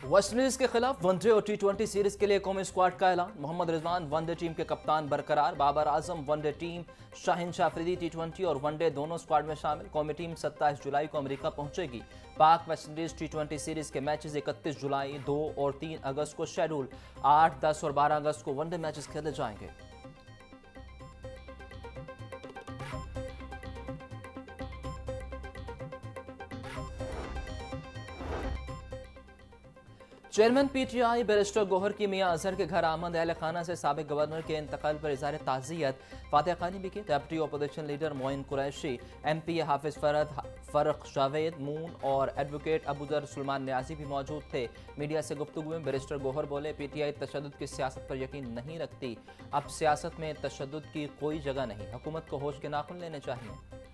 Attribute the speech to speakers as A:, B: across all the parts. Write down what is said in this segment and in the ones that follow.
A: West Indies के खिलाफ one day और टी20 सीरीज के लिए कौमी स्क्वाड का ऐलान। मोहम्मद रिजवान वनडे टीम के कप्तान बरकरार। बाबर आजम वनडे टीम, शाहिन शाफरीदी टी20 और वनडे दोनों स्क्वाड में शामिल। कौमी टीम 27 जुलाई को अमेरिका पहुंचेगी। पाक वेस्टइंडीज टी20 सीरीज के मैचेस 31 जुलाई, 2 और 3 अगस्त को शेड्यूल। 8, 10 और 12 अगस्त को वनडे मैचेस खेले जाएंगे। चेयरमैन पीटीआई बैरिस्टर गौहर की मियां अजहर के घर आमद अहल खाना से साबिक गवर्नर के इंतकाल पर इज़हार ताज़ियत। फातह खानी भी की। Deputy opposition leader Moin Qureshi, MP Hafiz Farrukh Javed Moon और एडवोकेट अबूजर सुलेमान न्याजी भी मौजूद थे। मीडिया से गुफ्तगू में बैरिस्टर गौहर बोले, पीटीआई तशद्दुद की सियासत पर यकीन नहीं रखती। अब सियासत में तशद्दुद की कोई जगह नहीं। हुकूमत को होश के नाखून लेने चाहिए।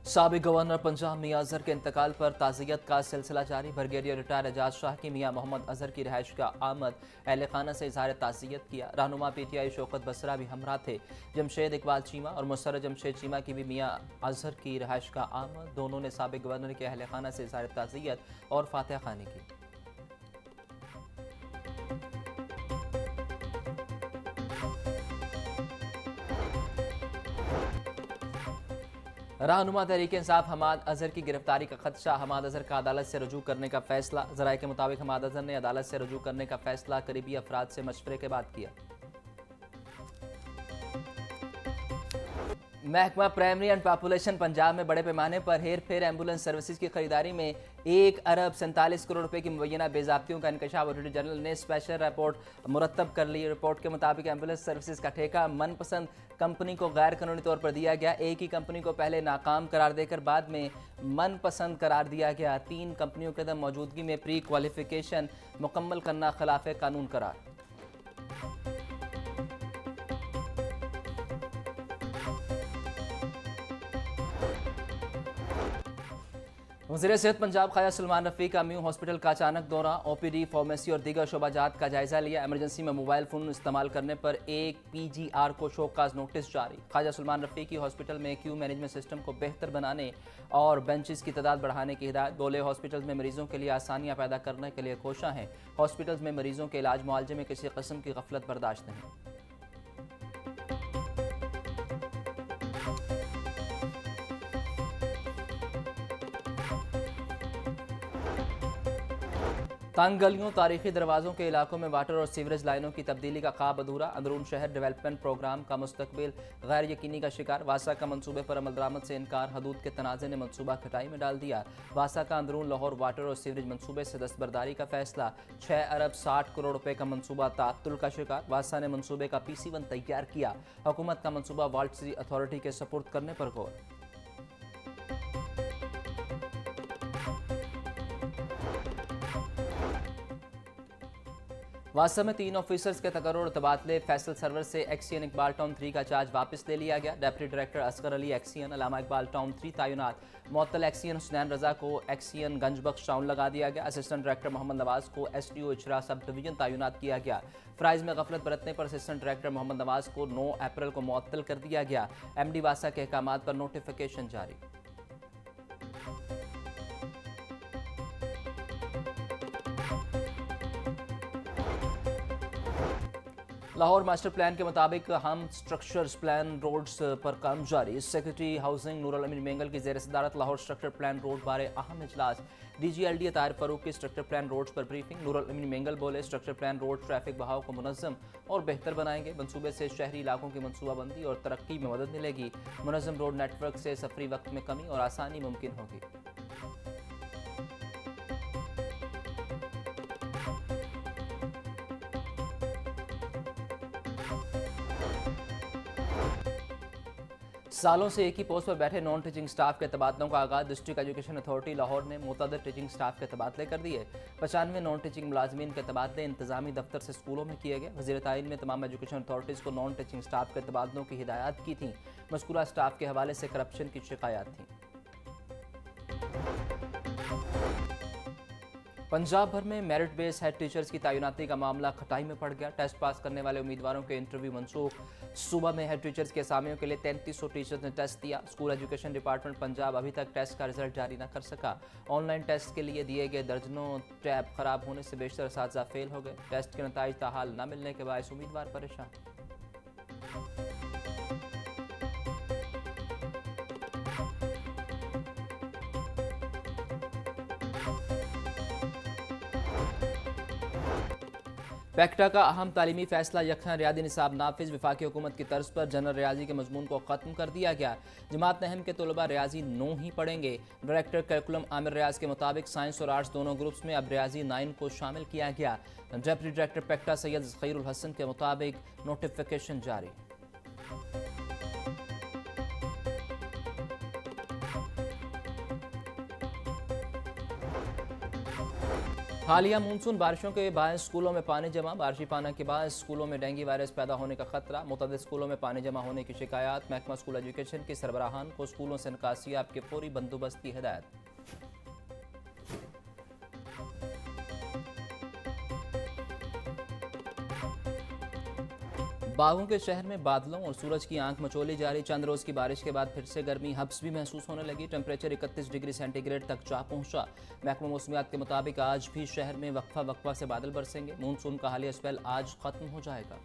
A: साबिक गवर्नर पंजाब मियां अजहर के इंतकाल पर ताज़ियत का सिलसिला जारी। ब्रिगेडियर रिटायर एजाज शाह की मियां मोहम्मद अजहर की रिहाइश का आमद। अहल खाना से इज़हार ताज़ियत किया। रहनुमा पीटीआई शौकत बसरा भी हमरा थे। जमशेद इकबाल चीमा और मुसर्रत जमशेद चीमा की भी मियां अजहर की रिहाइश का आमद। दोनों ने साबिक गवर्नर के अहल खाना से इज़हार ताज़ियत और फातह खानी की। रहनुमा तहरीक इंसाफ हमाद अजहर की गिरफ्तारी का खदशा। हमाद अजहर का अदालत से रजू करने का फैसला। ज़राए के मुताबिक हमाद अजहर ने अदालत से रजू करने का फैसला करीबी अफराद से मशवरे के बाद किया। महकमा प्राइमरी एंड पॉपुलेशन पंजाब में बड़े पैमाने पर हेर फेर एम्बुलेंस सर्विसेज की खरीदारी में 1 अरब 47 करोड़ रुपए की मुबैना बेज़ाब्तियों का इंकशाफ। अटॉर्नी जनरल ने स्पेशल रिपोर्ट मुरतब कर ली। रिपोर्ट के मुताबिक एम्बुलेंस सर्विसेज का ठेका मनपसंद कंपनी को गैर कानूनी तौर पर दिया गया। एक ही कंपनी को पहले नाकाम करार देकर बाद में मनपसंद करार दिया गया। 3 कंपनियों के मौजूदगी में प्री क्वालिफिकेशन मुकम्मल करना खिलाफ कानून करार। वज़ीर सेहत पंजाब ख्वाजा सलमान रफ़ी का म्यू हॉस्पिटल का अचानक दौरा। ओपीडी, फार्मेसी और दीगर शोबाजात का जायजा लिया। एमरजेंसी में मोबाइल फ़ोन इस्तेमाल करने पर एक पीजीआर को शोकाज नोटिस जारी। ख्वाजा सलमान रफ़ी की हॉस्पिटल में क्यू मैनेजमेंट सिस्टम को बेहतर बनाने और बेंचेस की तादाद बढ़ाने की हिदायत। बोले, हॉस्पिटल में मरीजों के लिए आसानियाँ पैदा करने के लिए कोशा हैं। हॉस्पिटल में मरीजों के इलाज मुआलजे में किसी किस्म की गफलत बर्दाश्त नहीं। तंग गलियों, तारीखी दरवाज़ों के इलाकों में वाटर और सीवरेज लाइनों की तब्दीली का ख्वाब अधूरा। अंदरून शहर डेवलपमेंट प्रोग्राम का मुस्तकबिल गैर यकीनी का शिकार। वासा का मनसूबे पर अमल दरामद से इनकार। हदूद के तनाज़े ने मनसूबा खटाई में डाल दिया। वासा का अंदरून लाहौर वाटर और सीवरेज मनसूबे से दस्तबरदारी का फैसला। 6 अरब 60 करोड़ रुपए का मनसूबा ताअत्तुल का शिकार। वासा ने मनसूबे का PC1 तैयार किया। हुकूमत का मनसूबा वाल्ट सिटी अथॉरिटी के सपुर्द करने पर गौर। वासा में 3 ऑफिसर्स के तकर्रुर तबादले। फैसल सर्वर से एक्सियन इकबाल टाउन 3 का चार्ज वापस ले लिया गया। Deputy director Asghar Ali एक्सियन Allama Iqbal town 3 तैनात। मुअत्तल एक्सियन हुसनैन रजा को एक्सियन गंजबख्श टाउन लगा दिया गया। असिस्टेंट डायरेक्टर मोहम्मद नवाज को SDO इचरा सब डिवीजन तैनात किया गया। फ्राइज में गफलत बरतने पर असिस्टेंट डायरेक्टर मोहम्मद नवाज को 9 अप्रैल को मुअत्तल कर दिया गया। MD वासा के अहकामात पर नोटिफिकेशन जारी। लाहौर मास्टर प्लान के मुताबिक हम स्ट्रक्चर्स प्लान रोड्स पर काम जारी। सेक्रेटरी हाउसिंग नूरुल अमीन मेंगल की ज़ेर सदारत लाहौर स्ट्रक्चर प्लान रोड बारे अहम इजलास। DG LD ताहिर फारूक की स्ट्रक्चर प्लान रोड्स पर ब्रीफिंग। नूरुल अमीन मेंगल बोले, स्ट्रक्चर प्लान रोड ट्रैफिक बहाव को मुनज़्ज़म और बेहतर बनाएंगे। मनसूबे से शहरी इलाकों की मनसूबाबंदी और तरक्की में मदद मिलेगी। मुनज़्ज़म रोड नेटवर्क से सफरी वक्त में कमी और आसानी मुमकिन होगी। सालों से एक ही पोस्ट पर बैठे नॉन टीचिंग स्टाफ के तबादलों का आगाज। डिस्ट्रिक्ट एजुकेशन अथॉरिटी लाहौर ने मुतअद्दिद टीचिंग स्टाफ के तबादले कर दिए। 95 नॉन टीचिंग मुलाजमीन के तबादले इंतजामी दफ्तर से स्कूलों में किए गए। वज़ीर ताइन में तमाम एजुकेशन अथॉरिटीज़ को नॉन टीचिंग स्टाफ के तबादलों की हिदायत की थी। मज़कूरा स्टाफ के हवाले से करप्शन की शिकायत थी। पंजाब भर में मेरिट बेस हेड टीचर्स की तैनाती का मामला खटाई में पड़ गया। टेस्ट पास करने वाले उम्मीदवारों के इंटरव्यू मनसूख। सूबा में हेड टीचर्स के असामियों के लिए 3300 टीचर्स ने टेस्ट दिया। स्कूल एजुकेशन डिपार्टमेंट पंजाब अभी तक टेस्ट का रिजल्ट जारी न कर सका। ऑनलाइन टेस्ट के लिए दिए गए दर्जनों टैब खराब होने से बेशतर असातिज़ा फेल हो गए। टेस्ट के नतीजे ताहाल न मिलने के बायस उम्मीदवार परेशान। पैक्टा का अहम तालीमी फैसला यकसा रियादी निसाब नाफिज। वफाकी हुकूमत की तर्ज पर जनरल रियाजी के मजमून को ख़त्म कर दिया गया। जमात नहम के तलबा रियाजी 9 ही पढ़ेंगे। डायरेक्टर करिकुलम आमिर रियाज के मुताबिक साइंस और आर्ट्स दोनों ग्रुप्स में अब रियाजी 9 को शामिल किया गया। डेप्यूटी डायरेक्टर पैक्टा सैयद खैरुल हसन के मुताबिक नोटिफिकेशन जारी। हालिया मानसून बारिशों के बायस स्कूलों में पानी जमा। बारिशी पानी के बाद स्कूलों में डेंगू वायरस पैदा होने का खतरा। मुतअद्दिद स्कूलों में पानी जमा होने की शिकायत। महकमा स्कूल एजुकेशन के सरबराहान को स्कूलों से निकासियाब के फौरी बंदोबस्त की हिदायत। बागों के शहर में बादलों और सूरज की आंख मचोली जारी। चंद रोज की बारिश के बाद फिर से गर्मी हब्स भी महसूस होने लगी। टेम्परेचर 31 डिग्री सेंटीग्रेड तक जा पहुंचा। महकमा मौसमियात के मुताबिक आज भी शहर में वक्फा वक्फा से बादल बरसेंगे। मानसून का हालिया स्पेल आज खत्म हो जाएगा।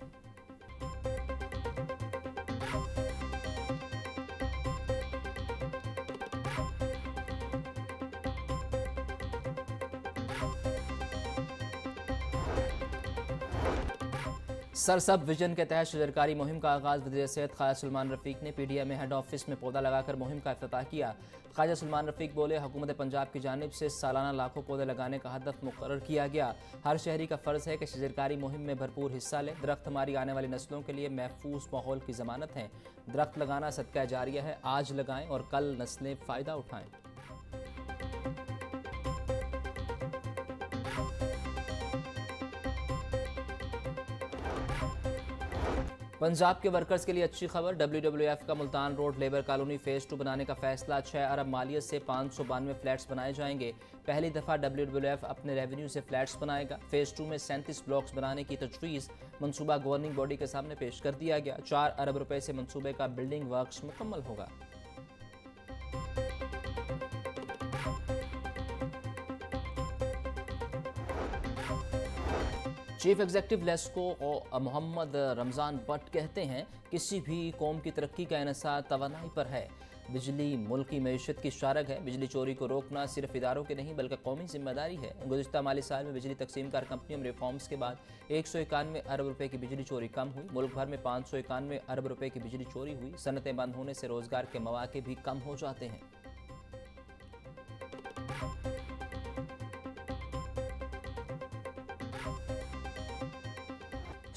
A: सरसब विजन के तहत शजरकारी मुहिम का आगाज। वज़ीर सेहत ख्वाजा सलमान रफीक ने पीडीएम में हेड ऑफिस में पौधा लगाकर मुहिम का इफ्तिताह किया। ख्वाजा सलमान रफीक बोले, हुकूमत पंजाब की जानिब से सालाना लाखों पौधे लगाने का हदफ मुकर्रर किया गया। हर शहरी का फ़र्ज़ है कि शजरकारी मुहिम में भरपूर हिस्सा ले। दरख्त हमारी आने वाली नस्लों के लिए महफूज माहौल की ज़मानत है। दरख्त लगाना सदका जारिया है। आज लगाएं और कल नस्लें फ़ायदा उठाएं। पंजाब के वर्कर्स के लिए अच्छी खबर। WWF का Multan road labour colony phase 2 बनाने का फैसला। 6 अरब मालियत से 592 फ्लैट्स बनाए जाएंगे। पहली दफ़ा WWF अपने रेवेन्यू से फ्लैट्स बनाएगा। फेज़ 2 में 37 ब्लॉक्स बनाने की तजवीज़ मनसूबा गवर्निंग बॉडी के सामने पेश कर दिया गया। 4 अरब रुपए से मनसूबे का बिल्डिंग वर्क्स मुकम्मल होगा। चीफ एग्जेक्टिव लेस्को और मोहम्मद रमज़ान बट कहते हैं, किसी भी कौम की तरक्की का इन्हिसार तवानाई पर है। बिजली मुल्क की मईशत की शारग है। बिजली चोरी को रोकना सिर्फ इदारों की नहीं बल्कि कौमी जिम्मेदारी है। गुज़िश्ता माली साल में बिजली तकसीम कार कंपनियों में रिफॉर्म्स के बाद 191 अरब रुपए की बिजली चोरी कम हुई। मुल्क भर में 591 अरब रुपए की बिजली चोरी हुई। सनतें बंद होने से रोज़गार के मौके भी कम हो जाते हैं।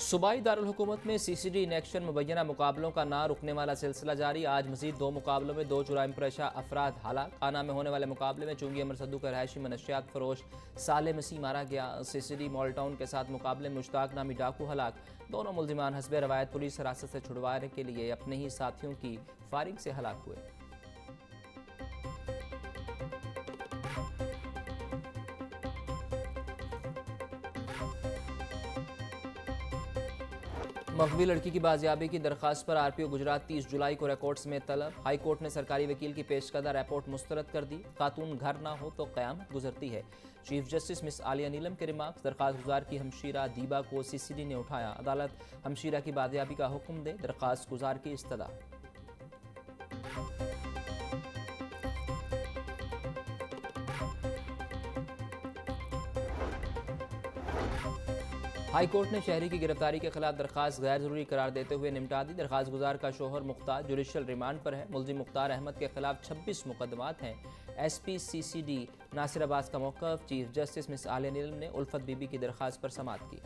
A: सूबाई दारुल हुकूमत में CCD इनेक्शन मुबैना मुकाबलों का ना रुकने वाला सिलसिला जारी। आज मजीद 2 मुकाबलों में 2 जुराइम पेशा अफराद हलाक। खाना में होने वाले मुकाबले में चुंगी अमर सद्दू का रहायशी मनशियात फरोश साले मसीह मारा गया। CCD मॉल टाउन के साथ मुकाबले में मुश्ताक नामी डाकू हलाक। दोनों मुलजिमान हस्बे रवायत पुलिस हिरासत से छुड़वाने के लिए अपने ही साथियों की फायरिंग से हलाक हुए। मखवी लड़की की बाजियाबी की दरख्वास्त पर RPO गुजरात 30 जुलाई को रिकॉर्ड्स में तलब। हाई कोर्ट ने सरकारी वकील की पेशकदा रिपोर्ट मुस्तरद कर दी। खातून घर ना हो तो क़यामत गुजरती है। चीफ जस्टिस मिस आलिया नीलम के रिमार्क्स। दरख्वास्त गुजार की हमशीरा दीबा को CCD ने उठाया। अदालत हमशीरा की बाजियाबी का हुक्म दे। दरख्वास्त गुजार की इस्तदा। हाई कोर्ट ने शहरी की गिरफ्तारी के खिलाफ दरखास्त गैर जरूरी करार देते हुए निपटा दी। दरखास्त गुजार का शोहर मुख्तार जुडिशल रिमांड पर है। मुलजिम मुख्तार अहमद के खिलाफ 26 मुकदमात हैं। SP CCD नासिर अब्बास का मौक़िफ़। चीफ जस्टिस मिस आलिया नीलम ने उल्फत बीबी की दरखास्त पर समाअत की।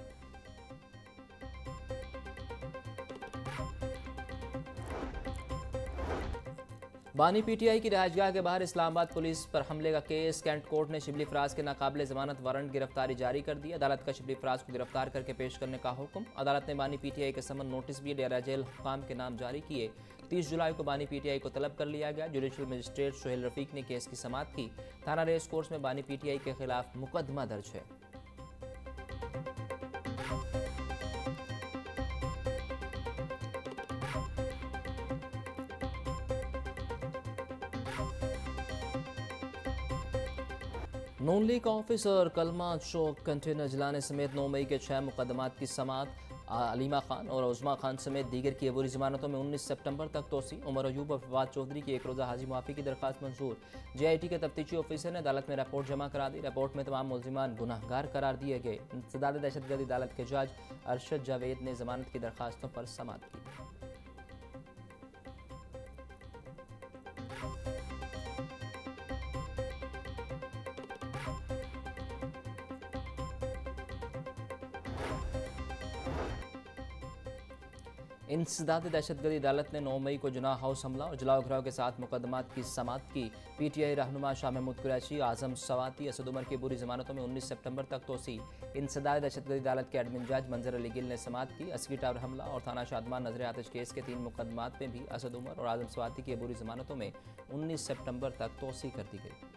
A: बानी पीटीआई की रिहायशगाह के बाहर इस्लामाबाद पुलिस पर हमले का केस। कैंट कोर्ट ने शिबली फराज के नाकाबिले जमानत वारंट गिरफ्तारी जारी कर दी। अदालत का शिबली फराज को गिरफ्तार करके पेश करने का हुक्म। अदालत ने बानी पीटीआई के समन नोटिस भी डेरा जेल हुकाम के नाम जारी किए। 30 जुलाई को बानी पीटीआई को तलब कर लिया गया। जुडिशल मजिस्ट्रेट सोहेल रफीक ने केस की समाअत की। थाना रेस कोर्स में बानी पीटीआई के खिलाफ मुकदमा दर्ज है। नून लीग ऑफिस और कलमा चौक कंटेनर जलाने समेत 9 मई के 6 मुकदमात की समाअत। अलीमा खान और उज़मा खान समेत दीगर की अबूरी जमानतों में 19 सितंबर तक तोसी। उमर अयूब और फवाद चौधरी की एक रोज़ा हाजी मुआफ़ी की दरख्वास्त मंजूर। JIT के तफ्तीशी ऑफिसर ने अदालत में रिपोर्ट जमा करा दी। रिपोर्ट में तमाम मुल्ज़िमान गुनाहगार करार दिए गए। इंसदाद दहशतगर्दी अदालत के जज अरशद जावेद ने जमानत की दरख्वास्तों पर समाअत की। इंसदाद दहशतगर्दी अदालत ने 9 मई को जुनाह हाउस हमला और जलाओ घराव के साथ मुकदमात की समाअत की। PTI रहनुमा शाह महमूद कुरैशी, आजम सवाती, असद उमर की बुरी जमानतों में 19 सितंबर तक तोसी। इंसदाद दहशतगर्दी अदालत के एडमिन जज मंजर अली गिल ने समाअत की। अस्की टावर हमला और थाना शादमान नजर आतिश केस के 3 मुकदमात में भी असद उमर और आजम सवाती की बुरी जमानतों में 19 सितंबर तक तोसी कर दी गई।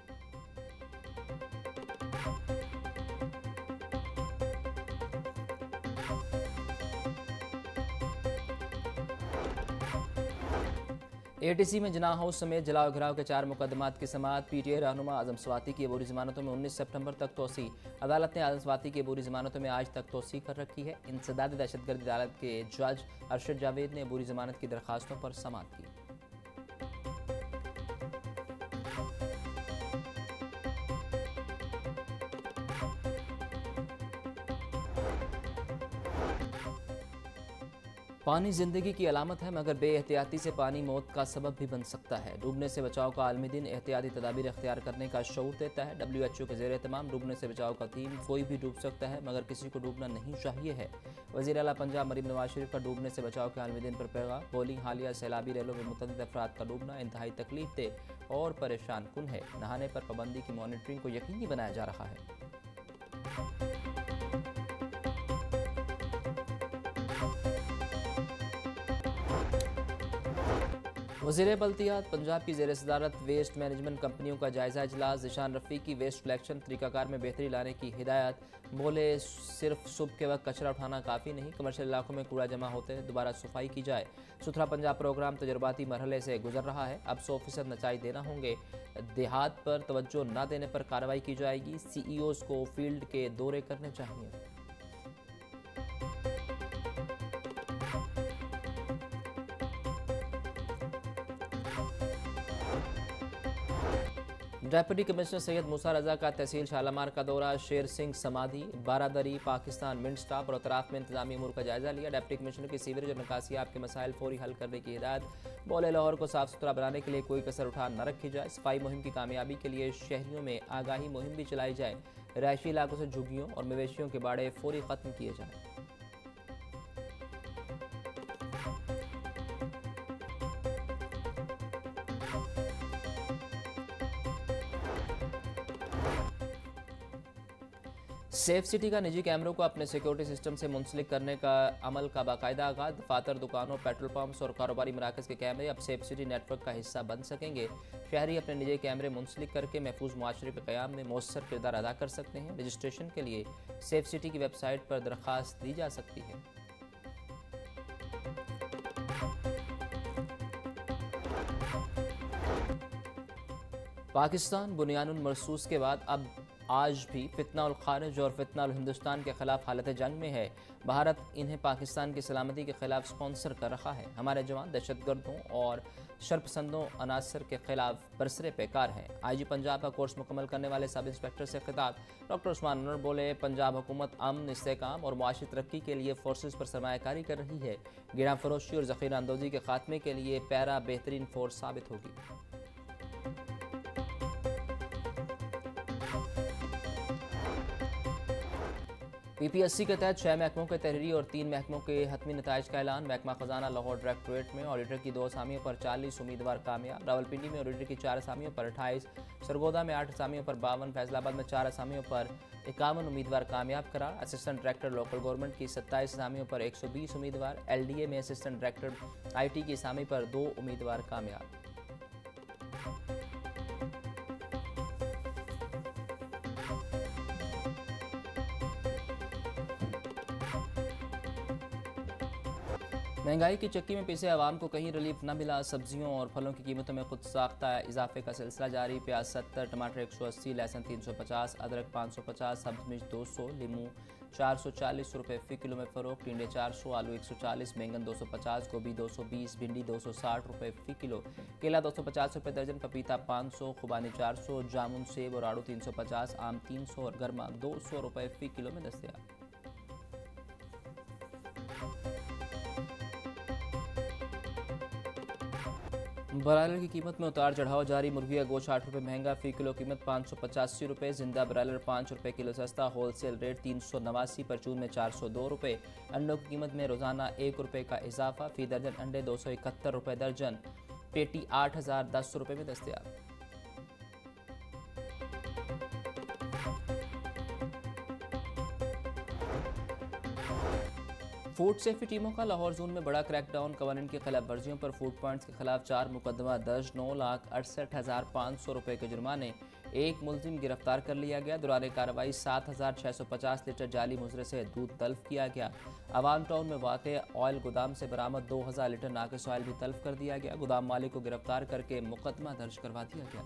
A: ATC में जना हाउस समेत जलाओ घराव के 4 मुकदमात की समाअत। PTI रहनुमा आजम सवाती की अबूरी जमानतों में 19 सितंबर तक तोसी। अदालत ने आजम सवाती की अबूरी जमानतों में आज तक तोसी कर रखी है। इंसदाद दहशतगर्दी अदालत के जज अरशद जावेद ने अबूरी जमानत की दरख्वास्तों पर समाअत की। पानी जिंदगी की अलामत है, मगर बेएहतियाती से पानी मौत का सबब भी बन सकता है। डूबने से बचाव का आलमी दिन एहतियाती तदाबीर अख्तियार करने का शऊर देता है। WHO के ज़ेर तमाम डूबने से बचाव का थीम कोई भी डूब सकता है मगर किसी को डूबना नहीं चाहिए है। वज़ीर आला पंजाब मरीम नवाज शरीफ का डूबने से बचाव के आलमी दिन पर पैगाम। बोलिंग हालिया सैलाबी रेलों में मुतअद्दिद अफराद का डूबना इंतहाई तकलीफ दे और परेशान कुन है। नहाने पर पाबंदी की मॉनिटरिंग को यकीनी बनाया जा रहा है। वज़ीर बल्दियात पंजाब की ज़ेर सदारत वेस्ट मैनेजमेंट कंपनियों का जायज़ा इजलास। ज़िशान रफ़ी की वेस्ट कलेक्शन तरीक़ाकार में बेहतरी लाने की हिदायत। बोले सिर्फ सुबह के वक्त कचरा उठाना काफ़ी नहीं, कमर्शियल इलाकों में कूड़ा जमा होते दोबारा सफाई की जाए। सुथरा पंजाब प्रोग्राम तजुर्बाती मरहले से गुजर रहा है, अब 100% नताइज देना होंगे। देहात पर तवज्जो न देने पर कार्रवाई की जाएगी। CEOs को फील्ड के दौरे करने चाहिए। डेप्यूटी कमिश्नर सैयद मूसा रजा का तहसील शालामार का दौरा। शेर सिंह समाधि, बारादरी, पाकिस्तान मिंट स्टाफ और अतराफ में इंतजामी अमूर का जायजा लिया। डिप्टी कमिश्नर की सीवरेज और निकासियाब के मसाइल फौरी हल करने की हिदायत। बोले लाहौर को साफ सुथरा बनाने के लिए कोई कसर उठा न रखी जाए। सफाई मुहिम की कामयाबी के लिए शहरियों में आगाही मुहिम भी चलाई जाए। रिहायशी इलाकों से झुग्गियों और मवेशियों के बाड़े फौरी खत्म किए जाएँ। सेफ सिटी का निजी कैमरों को अपने सिक्योरिटी सिस्टम से मुंसलिक करने का अमल का बाकायदा आगाज। दफातर, दुकानों, पेट्रोल पंप्स और कारोबारी मराकज़ के कैमरे अब सेफ सिटी नेटवर्क का हिस्सा बन सकेंगे। शहरी अपने निजी कैमरे मुंसलिक करके महफूज मुआशरे के क़याम में मौसर किरदार अदा कर सकते हैं। रजिस्ट्रेशन के लिए सेफ सिटी की वेबसाइट पर दरख्वास्त दी जा सकती है। पाकिस्तान बुनियानुल मरसूस के बाद अब आज भी फितना उल खारिज और फितना उल हिंदुस्तान के खिलाफ हालत जंग में है। भारत इन्हें पाकिस्तान की सलामती के खिलाफ स्पॉन्सर कर रहा है। हमारे जवान दहशतगर्दों और शरपसंदों अनासर के खिलाफ बरसरे पेकार हैं। IG पंजाब का कोर्स मुकम्मल करने वाले सब इंस्पेक्टर से खिताब। डॉक्टर उस्मान अनवर बोले, पंजाब हुकूमत अमन, इस्तेहकाम और मुआशी तरक्की के लिए फोर्सेस पर सरमायाकारी कर रही है। गिरा फरोशी और ज़ख़ीरा अंदोज़ी के खात्मे के लिए पैरा बेहतरीन फोर्स साबित होगी। PPSC के तहत 6 महकमों के तहरीरी और 3 महकमों के हतमी नताइज का ऐलान। महकमा खजाना लाहौर डायरेक्टोरेट में ऑडिटर की 2 असामियों पर 40 उम्मीदवार कामयाब। रावलपिंडी में ऑडिटर की 4 असामियों पर 28, सरगोदा में 8 असामियों पर 52, फैसलाबाद में 4 असामियों पर 51 उम्मीदवार कामयाब करार। असिस्टेंट डायरेक्टर लोकल गवर्नमेंट की 27 असामियों पर 120 उम्मीदवार। LDA में असिस्टेंट डायरेक्टर IT की असामी पर 2 उम्मीदवार कामयाब। महंगाई की चक्की में पिसे आवाम को कहीं रिलीफ न मिला। सब्जियों और फलों की कीमतों में खुद साख्ता इजाफे का सिलसिला जारी। प्याज 70, टमाटर 180, लहसुन 350, अदरक 550, सब्ज मिर्च 200, लीमू 440 रुपये फ़ी किलो में फ़रोख्त। टिंडे 400, आलू 140, बैंगन 250, गोभी 220, भिंडी 260 रुपये फ़ी किलो, केला 250 रुपये दर्जन, पपीता 500, खुबानी 400, जामुन, सेब और आड़ू 350, आम 300 और गर्मा 200 रुपये फ़ी किलो में दस्तयाब। ब्रायलर की कीमत में उतार चढ़ाव जारी। मुर्गी का गोश्त 8 रुपये महंगा, फ़ी किलो कीमत 585 रुपये। जिंदा ब्रायलर 5 रुपये किलो सस्ता, होलसेल रेट 389, परचून में 402 रुपये। अंडों की कीमत में रोज़ाना 1 रुपये का इजाफा, फ़ी दर्जन अंडे 271 रुपये दर्जन, पेटी 8010 रुपये में दस्तयाब। फूड सेफ्टी टीमों का लाहौर जोन में बड़ा क्रैकडाउन। कवानीन की खिलाफ वर्जियों पर फूड पॉइंट्स के खिलाफ 4 मुकदमा दर्ज। 9,68,500 रुपये के जुर्माने। 1 मुलजिम गिरफ्तार कर लिया गया। दौरान कार्रवाई 7,650 लीटर जाली मुजरे से दूध तल्फ किया गया। अवाम टाउन में वाक़ ऑयल गोदाम से बरामद 2,000 लीटर नाकिस ऑयल भी तल्फ कर दिया गया। गोदाम मालिक को गिरफ्तार करके मुकदमा दर्ज करवा दिया गया।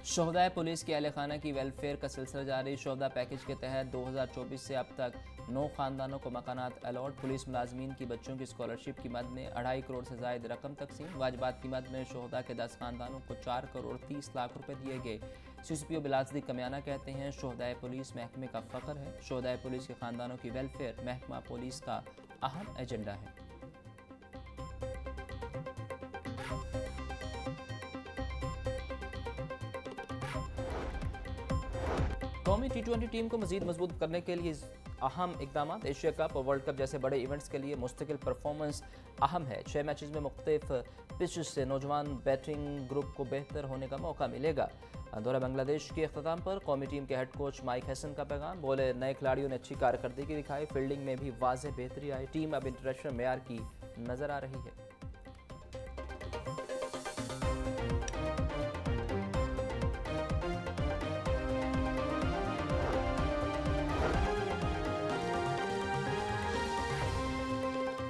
A: शोहदा पुलिस के अहल खाना की वेलफेयर का सिलसिला जारी। शोहदा पैकेज के तहत 2024 से अब तक 9 खानदानों को मकानात अलॉट। पुलिस मुलाजमीन की बच्चों की स्कॉलरशिप की मद में 2.5 करोड़ से जायद रकम तकसीम। वाजबात की मद में शोहदा के 10 खानदानों को 4 करोड़ 30 लाख रुपए दिए गए। CCPO बिलाल सदीक कमियाना कहते हैं शोहदा पुलिस महकमे का फ़ख्र है। शोहदा पुलिस के खानदानों की वेलफेयर महकमा पुलिस का अहम एजेंडा है। कौमी T20 टीम को मज़ीद मजबूत करने के लिए अहम इकदाम। एशिया कप और वर्ल्ड कप जैसे बड़े इवेंट्स के लिए मुस्तकिल परफॉर्मेंस अहम है। 6 मैचेस में मुख्तलिफ पिचेस से नौजवान बैटिंग ग्रुप को बेहतर होने का मौका मिलेगा। दौरा बांग्लादेश के अख्ताम पर कौमी टीम के हेड कोच माइक हसन का पैगाम। बोले नए खिलाड़ियों ने अच्छी कारकर्दगी दिखाई, फील्डिंग में भी वाज़ेह बेहतरी आई। टीम अब इंटरनेशनल मेयार की नज़र आ रही है।